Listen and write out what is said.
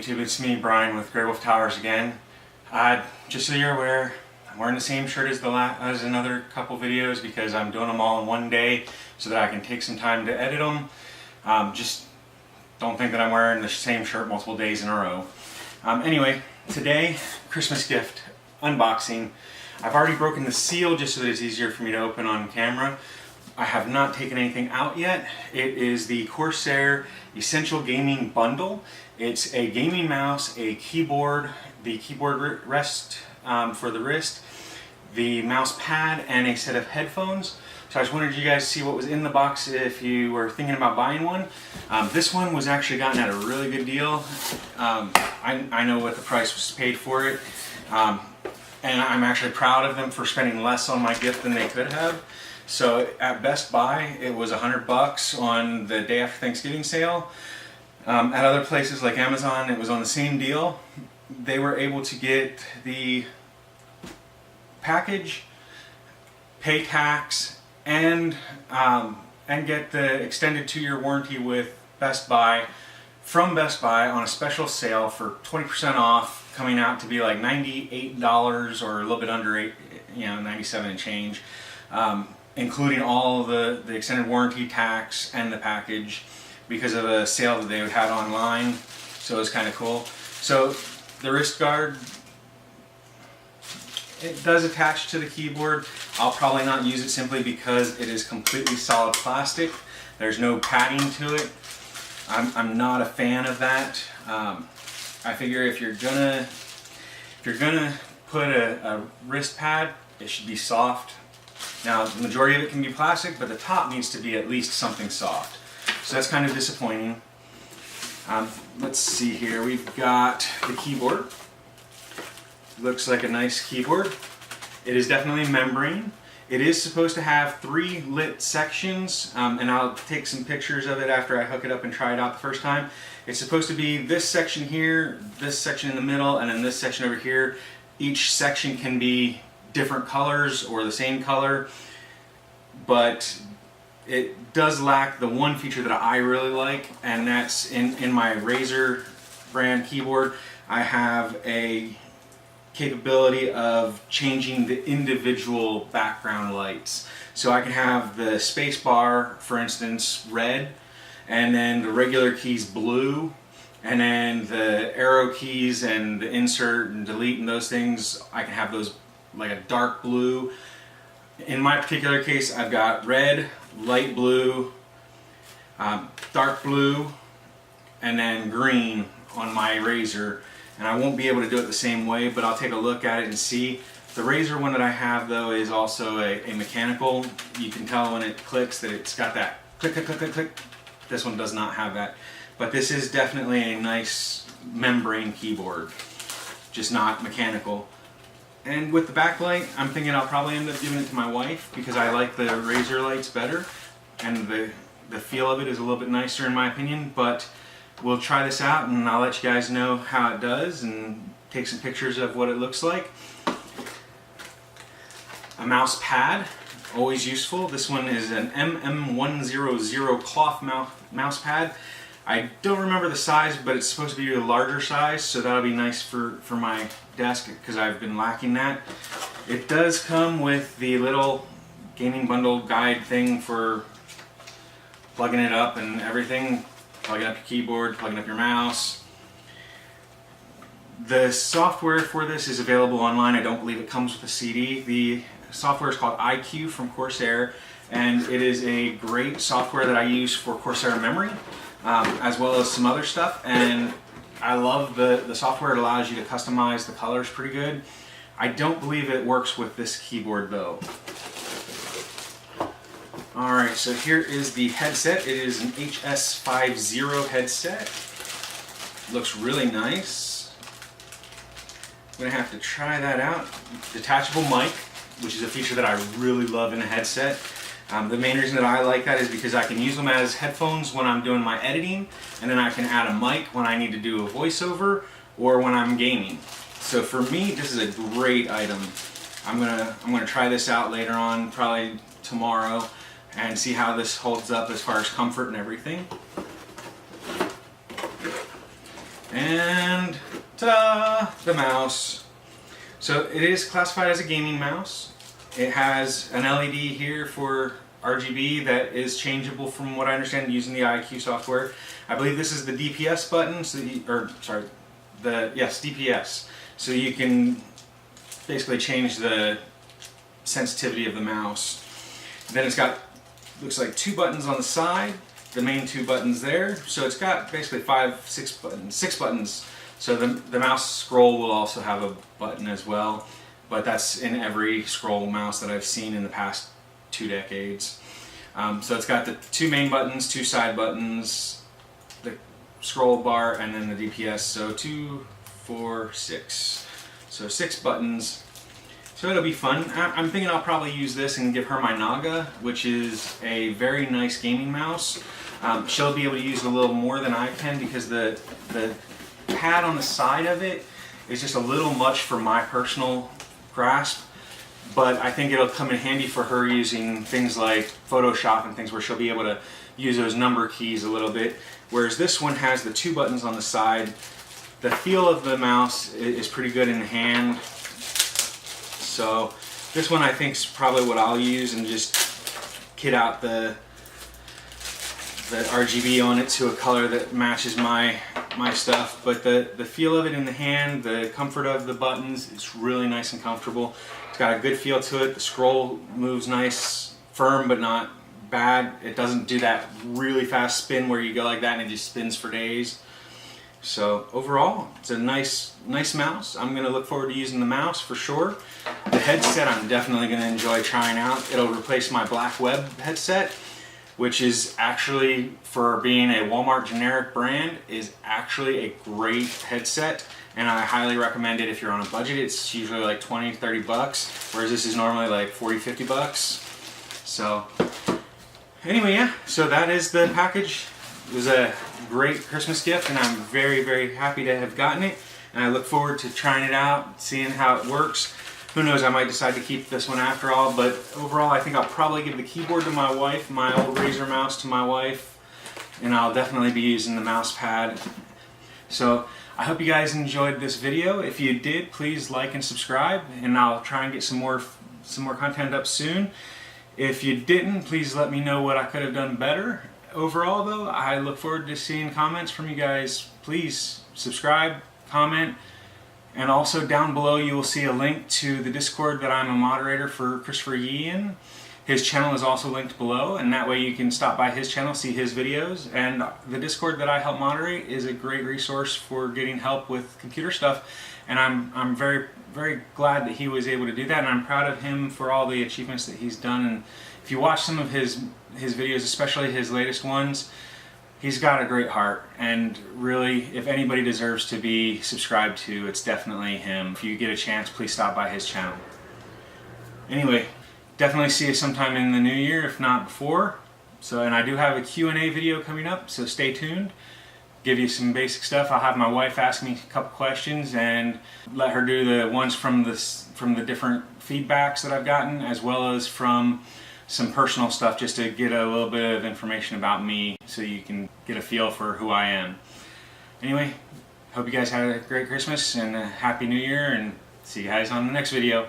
YouTube? It's me, Brian, with GreyWolf Towers again. Just so you're aware, I'm wearing the same shirt as another couple videos because I'm doing them all in one day so that I can take some time to edit them. Just don't think that I'm wearing the same shirt multiple days in a row. Anyway, today, Christmas gift unboxing. I've already broken the seal just so that it's easier for me to open on camera. I have not taken anything out yet. It is the Corsair Essential Gaming Bundle. It's a gaming mouse, a keyboard, the keyboard rest for the wrist, the mouse pad, and a set of headphones. So I just wanted you guys to see what was in the box if you were thinking about buying one. This one was actually gotten at a really good deal. I know what the price was paid for it. And I'm actually proud of them for spending less on my gift than they could have. So at Best Buy, it was $100 on the day after Thanksgiving sale. At other places like Amazon, it was on the same deal. They were able to get the package, pay tax, and get the extended 2-year warranty with Best Buy from Best Buy on a special sale for 20% off, coming out to be like $98 or a little bit under 97 and change. Including all the extended warranty, tax, and the package because of a sale that they would have online. So it was kind of cool. So the wrist guard, it does attach to the keyboard. I'll probably not use it simply because it is completely solid plastic. There's no padding to it. I'm not a fan of that. I figure if you're gonna put a wrist pad, it should be soft. Now, the majority of it can be plastic, but the top needs to be at least something soft. So that's kind of disappointing. Let's see here. We've got the keyboard. Looks like a nice keyboard. It is definitely membrane. It is supposed to have 3 lit sections, and I'll take some pictures of it after I hook it up and try it out the first time. It's supposed to be this section here, this section in the middle, and then this section over here. Each section can be different colors or the same color, but it does lack the one feature that I really like, and that's in my Razer brand keyboard. I have a capability of changing the individual background lights. So I can have the space bar, for instance, red, and then the regular keys blue, and then the arrow keys and the insert and delete and those things, I can have those like a dark blue. In my particular case, I've got red, light blue, dark blue, and then green on my Razer. And I won't be able to do it the same way, but I'll take a look at it and see. The Razer one that I have, though, is also a mechanical. You can tell when it clicks that it's got that click, click, click, click, click. This one does not have that. But this is definitely a nice membrane keyboard, just not mechanical. And with the backlight, I'm thinking I'll probably end up giving it to my wife because I like the Razer lights better, and the feel of it is a little bit nicer in my opinion. But we'll try this out and I'll let you guys know how it does and take some pictures of what it looks like. A mouse pad, always useful. This one is an MM100 cloth mouse pad. I don't remember the size, but it's supposed to be a larger size, so that'll be nice for my desk because I've been lacking that. It does come with the little gaming bundle guide thing for plugging it up and everything, plugging up your keyboard, plugging up your mouse. The software for this is available online. I don't believe it comes with a CD. The software is called IQ from Corsair, and it is a great software that I use for Corsair memory. As well as some other stuff, and I love the software. It allows you to customize the colors pretty good. I don't believe it works with this keyboard though. Alright, so here is the headset. It is an HS50 headset. Looks really nice. I'm going to have to try that out. Detachable mic, which is a feature that I really love in a headset. The main reason that I like that is because I can use them as headphones when I'm doing my editing, and then I can add a mic when I need to do a voiceover or when I'm gaming. So for me, this is a great item. I'm gonna try this out later on, probably tomorrow, and see how this holds up as far as comfort and everything. And ta-da! The mouse. So it is classified as a gaming mouse. It has an LED here for RGB that is changeable from what I understand using the IQ software. I believe this is the DPS button, so DPS. So you can basically change the sensitivity of the mouse. Then it's got, looks like 2 buttons on the side, the main 2 buttons there. So it's got basically 6 buttons. So the mouse scroll will also have a button as well, but that's in every scroll mouse that I've seen in the past 2 decades. So it's got the 2 main buttons, 2 side buttons, the scroll bar, and then the DPS. So 2, 4, 6. So 6 buttons. So it'll be fun. I'm thinking I'll probably use this and give her my Naga, which is a very nice gaming mouse. She'll be able to use it a little more than I can because the pad on the side of it is just a little much for my personal grasp. But I think it'll come in handy for her using things like Photoshop and things where she'll be able to use those number keys a little bit. Whereas this one has the 2 buttons on the side. The feel of the mouse is pretty good in the hand. So this one I think is probably what I'll use and just kit out the RGB on it to a color that matches my stuff. But the feel of it in the hand, the comfort of the buttons, it's really nice and comfortable. It's got a good feel to it. The scroll moves nice, firm but not bad. It doesn't do that really fast spin where you go like that and it just spins for days. So overall, it's a nice mouse. I'm going to look forward to using the mouse for sure. The headset I'm definitely going to enjoy trying out. It'll replace my Black Web headset, which is actually, for being a Walmart generic brand, is actually a great headset. And I highly recommend it if you're on a budget. It's usually like 20, 30 bucks, whereas this is normally like 40, 50 bucks. So anyway, yeah, so that is the package. It was a great Christmas gift and I'm very, very happy to have gotten it. And I look forward to trying it out, seeing how it works. Who knows, I might decide to keep this one after all, but overall I think I'll probably give the keyboard to my wife, my old Razer mouse to my wife, and I'll definitely be using the Mousepad. So I hope you guys enjoyed this video. If you did, please like and subscribe, and I'll try and get some more content up soon. If you didn't, please let me know what I could have done better. Overall though, I look forward to seeing comments from you guys. Please subscribe, comment, and also down below you will see a link to the Discord that I'm a moderator for Christopher Yee in. His channel is also linked below, and that way you can stop by his channel, see his videos. And the Discord that I help moderate is a great resource for getting help with computer stuff. And I'm very, very glad that he was able to do that, and I'm proud of him for all the achievements that he's done. And if you watch some of his videos, especially his latest ones, he's got a great heart, and really, if anybody deserves to be subscribed to, it's definitely him. If you get a chance, please stop by his channel. Anyway, definitely see you sometime in the new year, if not before. So, and I do have a Q&A video coming up, so stay tuned. Give you some basic stuff. I'll have my wife ask me a couple questions and let her do the ones from the different feedbacks that I've gotten, as well as from some personal stuff, just to get a little bit of information about me so you can get a feel for who I am. Anyway, hope you guys had a great Christmas and a Happy New Year, and see you guys on the next video.